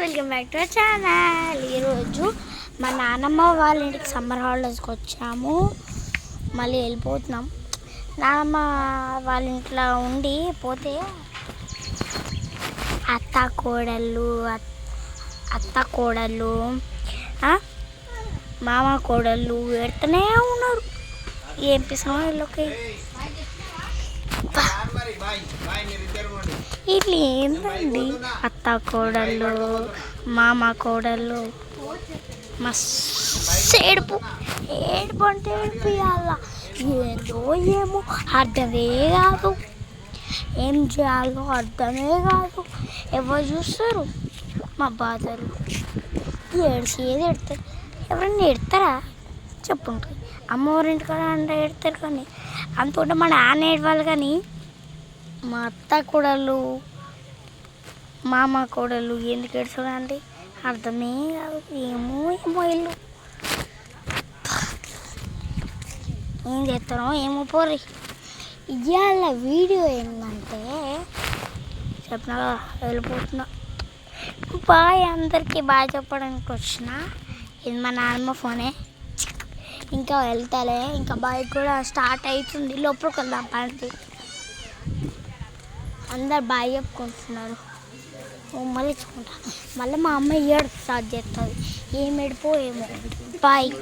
Welcome back to our channel. ఈరోజు మా నాన్నమ్మ వాళ్ళ ఇంటికి సమ్మర్ హాలిడేస్కి వచ్చాము. మళ్ళీ వెళ్ళిపోతున్నాం. నాన్నమ్మ వాళ్ళ ఇంట్లో ఉండి పోతే అత్త కోడళ్ళు మామ కోడళ్ళు ఎడుతూనే ఉన్నారు. ఏం పిస్తున్నాం వీళ్ళకి. ఇట్లా ఏంటండి అత్త కోడళ్ళు మామ కోడళ్ళు మస్తు ఏడుపు అంటే ఏడిపియాల. ఏదో ఏమో అర్థమే కాదు, ఏం చేయాలో అర్థమే కాదు. ఎవరు చూస్తారు మా బాధలు? ఏడ్చేది ఎడతారు. ఎవరైనా ఎడతారా చెప్పుంటారు. అమ్మవారి ఇంటికాడ అంటే ఎడతారు, కానీ అంత మా నాన్న ఏడవాలి. కానీ మా అత్త కోడళ్ళు మామ కోడళ్ళు ఎందుకు ఏడుస్తారండి అర్థమే కాదు. ఏమో ఇల్లు ఏం చేస్తారో ఏమో పోర్రి. ఇవాళ వీడియో ఏంటంటే చెప్పిన వెళ్ళిపోతున్నా. బాయ్, అందరికీ బాయ్ చెప్పడానికి వచ్చిన. ఇది మా నాన్నమ్మ ఫోనే. ఇంకా వెళ్తాలే, ఇంకా బైక్ కూడా స్టార్ట్ అవుతుంది. లోపలికి వెళ్దాం పనికి. అందరు బాయ్ చెప్పుకుంటున్నారు. మళ్ళీ ఇచ్చుకుంటా. మళ్ళీ మా అమ్మ ఏడు స్టార్ట్ చేస్తుంది. ఏం ఏడుపో ఏమో. బాయ్.